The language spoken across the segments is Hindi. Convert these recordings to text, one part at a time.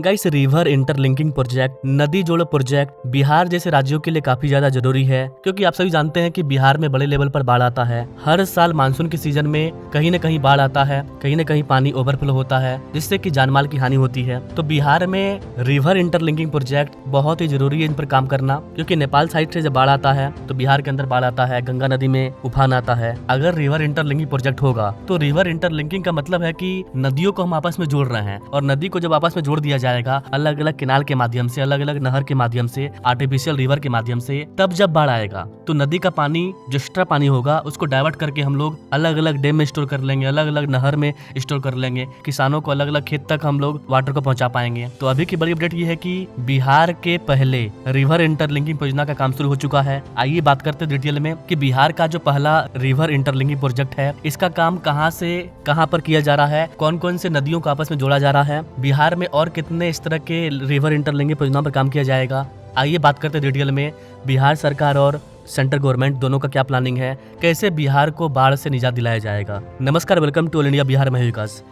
गाइस, रिवर इंटरलिंकिंग प्रोजेक्ट, नदी जोड़ो प्रोजेक्ट बिहार जैसे राज्यों के लिए काफी ज्यादा जरूरी है, क्योंकि आप सभी जानते हैं कि बिहार में बड़े लेवल पर बाढ़ आता है। हर साल मानसून के सीजन में कहीं न कहीं बाढ़ आता है, कहीं न कहीं पानी ओवरफ्लो होता है, जिससे कि जानमाल की हानि होती है। तो बिहार में रिवर इंटरलिंकिंग प्रोजेक्ट बहुत ही जरूरी है इन पर काम करना, क्योंकि नेपाल साइड से जब बाढ़ आता है तो बिहार के अंदर बाढ़ आता है, गंगा नदी में उफान आता है। अगर रिवर इंटरलिंकिंग प्रोजेक्ट होगा तो रिवर इंटरलिंकिंग का मतलब है कि नदियों को हम आपस में जोड़ रहे हैं, और नदी को जब आपस में जोड़ दिया जाएगा अलग अलग किनाल के माध्यम से, अलग अलग नहर के माध्यम से, आर्टिफिशियल रिवर के माध्यम से, तब जब बाढ़ आएगा तो नदी का पानी जो एक्स्ट्रा पानी होगा उसको डाइवर्ट करके हम लोग अलग अलग डैम में स्टोर कर लेंगे, अलग अलग नहर में स्टोर कर लेंगे। किसानों को अलग अलग खेत तक हम लोग वाटर को पहुंचा पाएंगे। तो अभी की बड़ी अपडेट ये है कि बिहार के पहले रिवर इंटरलिंकिंग परियोजना का काम शुरू हो चुका है। आइए बात करते हैं डिटेल में कि बिहार का जो पहला रिवर इंटरलिंकिंग प्रोजेक्ट है, इसका काम कहां से कहां पर किया जा रहा है, कौन कौन से नदियों को आपस में जोड़ा जा रहा है, बिहार में और कितने इस तरह के रिवर इंटरलिंकिंग परियोजना पर काम किया जाएगा। आइए बात करते हैं डिटेल में बिहार सरकार और सेंट्रल गवर्नमेंट दोनों का क्या प्लानिंग है, कैसे बिहार को बाढ़ से निजात दिलाया जाएगा। नमस्कार, welcome to all India Bihar में विकास।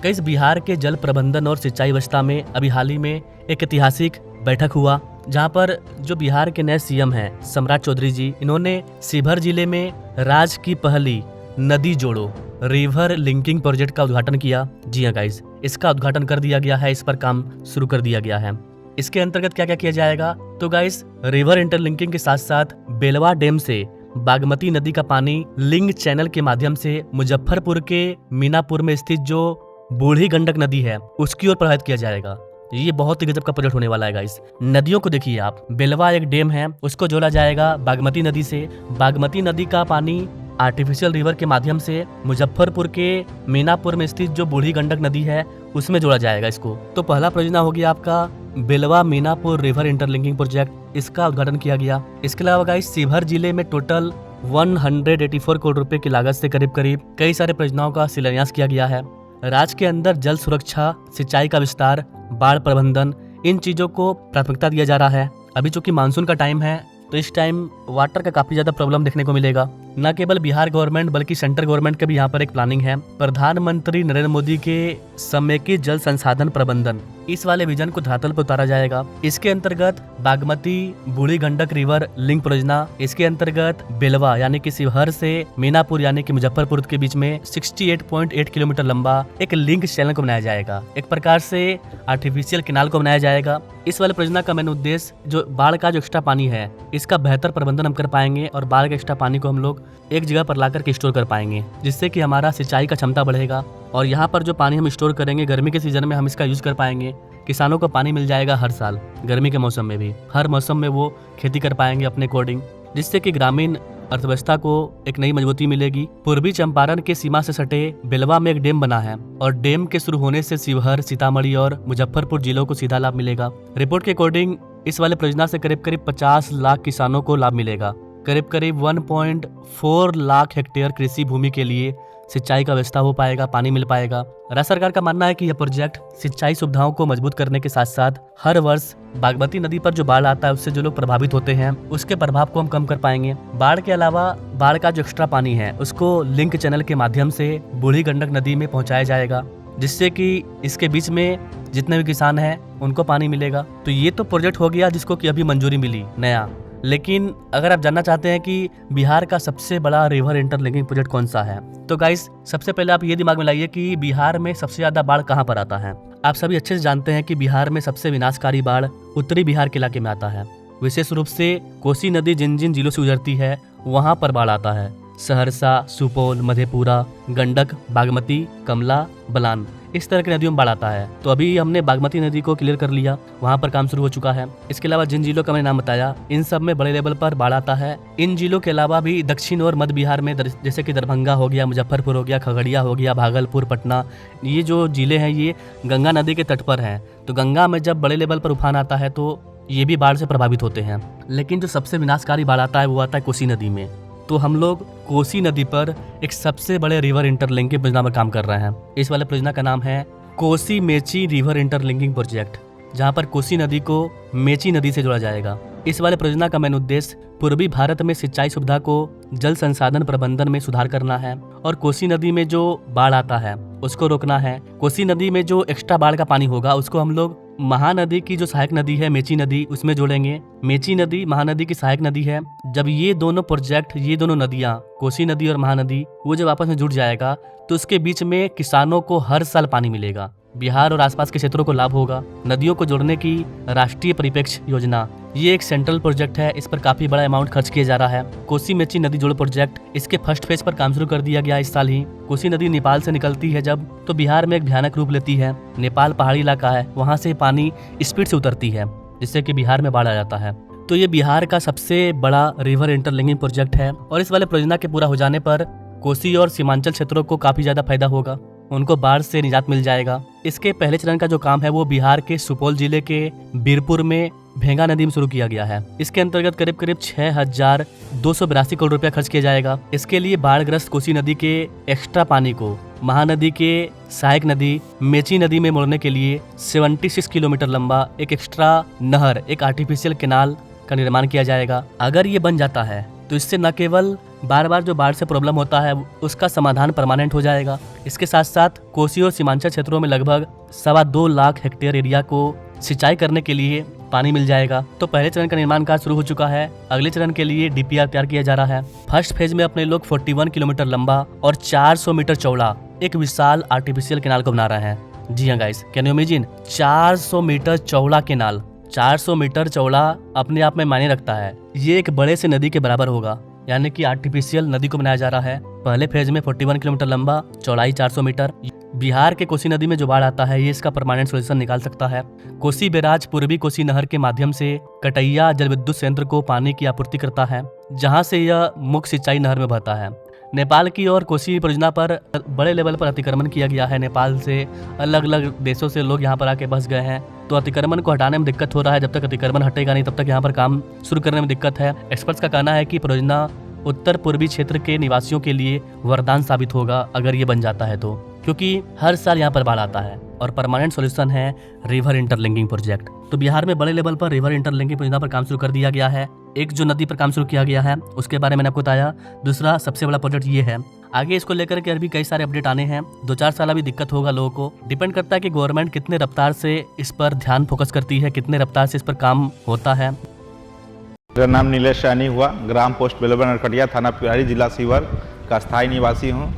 कई बिहार के जल प्रबंधन और सिंचाई व्यवस्था में अभी हाल ही में एक ऐतिहासिक बैठक हुआ, जहां पर जो बिहार के नए सीएम हैं सम्राट चौधरी जी, इन्होंने शिवहर जिले में राज्य की पहली नदी जोड़ो रिवर लिंकिंग प्रोजेक्ट का उद्घाटन किया। जी हाँ गाइस, इसका उद्घाटन कर दिया गया है, इस पर काम शुरू कर दिया गया है। इसके अंतर्गत क्या क्या किया जाएगा, तो गाइस रिवर इंटरलिंकिंग के साथ साथ बेलवा डैम से बागमती नदी का पानी लिंक चैनल के माध्यम से मुजफ्फरपुर के मीनापुर में स्थित जो बूढ़ी गंडक नदी है उसकी ओर प्रवाहित किया जाएगा। ये बहुत ही गजब का प्रोजेक्ट होने वाला है गाइस। नदियों को देखिए आप, बेलवा एक डैम है, उसको जोड़ा जाएगा बागमती नदी से। बागमती नदी का पानी आर्टिफिशियल रिवर के माध्यम से मुजफ्फरपुर के मीनापुर में स्थित जो बूढ़ी गंडक नदी है उसमें जोड़ा जाएगा इसको। तो पहला परियोजना हो गया आपका Belwa Minapur river interlinking project, इसका उद्घाटन किया गया। इसके अलावा गाइस शिवहर जिले में टोटल 184 करोड़ रुपए की लागत से करीब करीब कई सारे परियोजनाओं का शिलान्यास किया गया है। राज्य के अंदर जल सुरक्षा, सिंचाई का विस्तार, बाढ़ प्रबंधन, इन चीजों को प्राथमिकता दिया जा रहा है। अभी चूंकि मानसून का टाइम है तो इस टाइम वाटर का काफी ज्यादा प्रॉब्लम देखने को मिलेगा। न केवल बिहार गवर्नमेंट बल्कि सेंट्रल गवर्नमेंट के भी यहाँ पर एक प्लानिंग है। प्रधानमंत्री नरेंद्र मोदी के समेकित जल संसाधन प्रबंधन, इस वाले विजन को धरातल पर उतारा जाएगा। इसके अंतर्गत बागमती बूढ़ी गंडक रिवर लिंक परियोजना, इसके अंतर्गत बेलवा यानी कि शिवहर से मीनापुर यानी कि मुजफ्फरपुर के बीच में 68.8 किलोमीटर लंबा एक लिंक चैनल को बनाया जाएगा। एक प्रकार से आर्टिफिशियल किनाल को बनाया जाएगा। इस वाले परियोजना का मेन उद्देश्य जो बाढ़ का जो एक्स्ट्रा पानी है इसका बेहतर प्रबंधन हम कर पाएंगे, और बाढ़ के एक्स्ट्रा पानी को हम लोग एक जगह पर लाकर के स्टोर कर पाएंगे, जिससे कि हमारा सिंचाई का क्षमता बढ़ेगा। और यहाँ पर जो पानी हम स्टोर करेंगे गर्मी के सीजन में हम इसका यूज कर पाएंगे। किसानों को पानी मिल जाएगा हर साल, गर्मी के मौसम में भी, हर मौसम में वो खेती कर पाएंगे अपने अकॉर्डिंग, जिससे कि ग्रामीण अर्थव्यवस्था को एक नई मजबूती मिलेगी। पूर्वी चंपारण के सीमा से सटे बेलवा में एक डैम बना है, और डैम के शुरू होने से शिवहर, सीतामढ़ी और मुजफ्फरपुर जिलों को सीधा लाभ मिलेगा। रिपोर्ट के अकॉर्डिंग इस वाले परियोजना से करीब करीब 50 लाख किसानों को लाभ मिलेगा। करीब करीब 1.4 लाख हेक्टेयर कृषि भूमि के लिए सिंचाई का व्यवस्था हो पाएगा, पानी मिल पाएगा। राज्य सरकार का मानना है कि यह प्रोजेक्ट सिंचाई सुविधाओं को मजबूत करने के साथ साथ हर वर्ष बागमती नदी पर जो बाढ़ आता है उससे जो लोग प्रभावित होते हैं उसके प्रभाव को हम कम कर पाएंगे। बाढ़ के अलावा बाढ़ का जो एक्स्ट्रा पानी है उसको लिंक चैनल के माध्यम से बूढ़ी गंडक नदी में पहुंचाया जाएगा, जिससे कि इसके बीच में जितने भी किसान हैं उनको पानी मिलेगा। तो ये तो प्रोजेक्ट हो गया जिसको कि अभी मंजूरी मिली नया। लेकिन अगर आप जानना चाहते हैं कि बिहार का सबसे बड़ा रिवर इंटरलिंकिंग प्रोजेक्ट कौन सा है, तो गाइस सबसे पहले आप ये दिमाग में लाइए कि बिहार में सबसे ज्यादा बाढ़ कहाँ पर आता है। आप सभी अच्छे से जानते हैं कि बिहार में सबसे विनाशकारी बाढ़ उत्तरी बिहार के इलाके में आता है। विशेष रूप से कोसी नदी जिन जिन जिलों से गुजरती है वहाँ पर बाढ़ आता है। सहरसा, सुपौल, मधेपुरा, गंडक, बागमती, कमला, बलान, इस तरह की नदियों में बाढ़ आता है। तो अभी हमने बागमती नदी को क्लियर कर लिया, वहाँ पर काम शुरू हो चुका है। इसके अलावा जिन जिलों का मैंने नाम बताया इन सब में बड़े लेवल पर बाढ़ आता है। इन जिलों के अलावा भी दक्षिण और मध्य बिहार में जैसे कि दरभंगा हो गया, मुजफ्फरपुर हो गया, खगड़िया हो गया, भागलपुर, पटना, ये जो जिले हैं ये गंगा नदी के तट पर हैं। तो गंगा में जब बड़े लेवल पर उफान आता है तो ये भी बाढ़ से प्रभावित होते हैं। लेकिन जो सबसे विनाशकारी बाढ़ आता है वो आता है कोसी नदी में। तो हम लोग कोसी नदी पर एक सबसे बड़े रिवर इंटरलिंकिंग परियोजना पर काम कर रहे हैं। इस वाले परियोजना का नाम है Kosi Mechi river interlinking project, जहां पर कोसी नदी को मेची नदी से जोड़ा जाएगा। इस वाले परियोजना का मेन उद्देश्य पूर्वी भारत में सिंचाई सुविधा को जल संसाधन प्रबंधन में सुधार करना है और कोसी नदी में जो बाढ़ आता है उसको रोकना है। कोसी नदी में जो एक्स्ट्रा बाढ़ का पानी होगा उसको हम लोग महानदी की जो सहायक नदी है मेची नदी उसमें जोड़ेंगे। मेची नदी महानदी की सहायक नदी है। जब ये दोनों प्रोजेक्ट, ये दोनों नदियाँ, कोसी नदी और महानदी, वो जब आपस में जुड़ जाएगा तो उसके बीच में किसानों को हर साल पानी मिलेगा। बिहार और आसपास के क्षेत्रों को लाभ होगा। नदियों को जोड़ने की राष्ट्रीय परिप्रेक्ष्य योजना, ये एक सेंट्रल प्रोजेक्ट है। इस पर काफी बड़ा अमाउंट खर्च किया जा रहा है। कोसी मेची नदी जोड़ प्रोजेक्ट, इसके फर्स्ट फेज पर काम शुरू कर दिया गया इस साल ही। कोसी नदी नेपाल से निकलती है जब, तो बिहार में एक भयानक रूप लेती है। नेपाल पहाड़ी इलाका है, वहाँ से पानी स्पीड से उतरती है जिससे कि बिहार में बाढ़ आ जाता है। तो ये बिहार का सबसे बड़ा रिवर इंटरलिंकिंग प्रोजेक्ट है और इस वाले परियोजना के पूरा हो जाने पर कोसी और सीमांचल क्षेत्रों को काफी ज्यादा फायदा होगा, उनको बाढ़ से निजात मिल जाएगा। इसके पहले चरण का जो काम है वो बिहार के सुपौल जिले के बीरपुर में भेंगा नदी में शुरू किया गया है। इसके अंतर्गत करीब करीब 6,282 करोड़ रुपया खर्च किया जाएगा। इसके लिए बाढ़ग्रस्त कोसी नदी के एक्स्ट्रा पानी को महानदी के सहायक नदी मेची नदी में मोड़ने के लिए 76 किलोमीटर लंबा एक एक्स्ट्रा नहर, एक आर्टिफिशियल केनाल का निर्माण किया जाएगा। अगर ये बन जाता है तो इससे न केवल बार बार जो बाढ़ से प्रॉब्लम होता है उसका समाधान परमानेंट हो जाएगा, इसके साथ साथ कोसी और सीमांचल क्षेत्रों में लगभग 2.25 लाख हेक्टेयर एरिया को सिंचाई करने के लिए पानी मिल जाएगा। तो पहले चरण का निर्माण कार्य शुरू हो चुका है। अगले चरण के लिए डीपीआर तैयार किया जा रहा है। फर्स्ट फेज में अपने लोग 41 किलोमीटर लंबा और 400 मीटर चौड़ा एक विशाल आर्टिफिशियल केनाल को बना रहे हैं। जी हाँ guys, can you imagine 400 metre चौड़ा केनाल। 400 मीटर चौड़ा अपने आप में मायने रखता है। ये एक बड़े से नदी के बराबर होगा, यानी कि आर्टिफिशियल नदी को बनाया जा रहा है। पहले फेज में 41 किलोमीटर लंबा, चौड़ाई 400 मीटर। बिहार के कोसी नदी में जो बाढ़ आता है ये इसका परमानेंट सोल्यूशन निकाल सकता है। कोसी बैराज पूर्वी कोसी नहर के माध्यम से कटैया जल विद्युत संयंत्र को पानी की आपूर्ति करता है, जहां से यह मुख्य सिंचाई नहर में बहता है। नेपाल की और कोसी परियोजना पर बड़े लेवल पर अतिक्रमण किया गया है। नेपाल से अलग अलग देशों से लोग यहाँ पर आके बस गए हैं, तो अतिक्रमण को हटाने में दिक्कत हो रहा है। जब तक अतिक्रमण हटेगा नहीं तब तक यहाँ पर काम शुरू करने में दिक्कत है। एक्सपर्ट्स का कहना है कि परियोजना उत्तर पूर्वी क्षेत्र के निवासियों के लिए वरदान साबित होगा अगर ये बन जाता है तो, क्योंकि हर साल यहाँ पर बाढ़ आता है और परमानेंट सॉल्यूशन है रिवर इंटरलिंकिंग प्रोजेक्ट। तो बिहार में बड़े लेवल पर रिवर इंटरलिंकिंग परियोजना पर काम शुरू कर दिया गया है। एक जो नदी पर काम शुरू किया गया है उसके बारे में मैंने आपको बताया। दूसरा सबसे बड़ा प्रोजेक्ट ये है। आगे इसको लेकर के अभी कई सारे अपडेट आने हैं। 2-4 साल अभी दिक्कत होगा लोगों को। डिपेंड करता है कि गवर्नमेंट कितने रफ्तार से इस पर ध्यान फोकस करती है, कितने रफ्तार से इस पर काम होता है। मेरा नाम नीलेश सैनी हुआ, ग्राम पोस्ट बेलबन नरकटिया, थाना पिहाड़ी, जिला सीवर का स्थायी निवासी हूँ।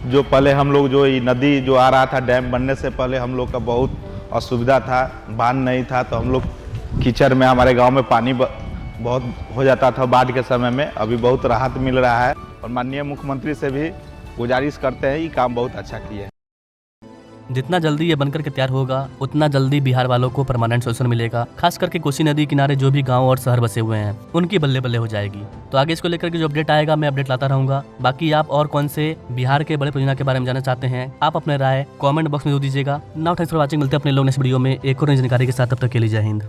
जो पहले हम लोग जो ये नदी जो आ रहा था, डैम बनने से पहले हम लोग का बहुत असुविधा था, बांध नहीं था, तो हम लोग कीचड़ में हमारे गांव में पानी बहुत हो जाता था बाढ़ के समय में। अभी बहुत राहत मिल रहा है और माननीय मुख्यमंत्री से भी गुजारिश करते हैं, ये काम बहुत अच्छा किया है। जितना जल्दी ये बनकर के तैयार होगा उतना जल्दी बिहार वालों को परमानेंट सोल्यूशन मिलेगा। खास करके कोसी नदी किनारे जो भी गांव और शहर बसे हुए हैं उनकी बल्ले बल्ले हो जाएगी। तो आगे इसको लेकर के जो अपडेट आएगा मैं अपडेट लाता रहूंगा। बाकी आप और कौन से बिहार के बड़े परियोजना के बारे में जानना चाहते हैं आप अपने राय कमेंट बॉक्स में दे दीजिएगा। Now thanks for watching. मिलते हैं अपने लोग नेक्स्ट वीडियो में एक और नई जानकारी के साथ। तब तक के लिए जय हिंद।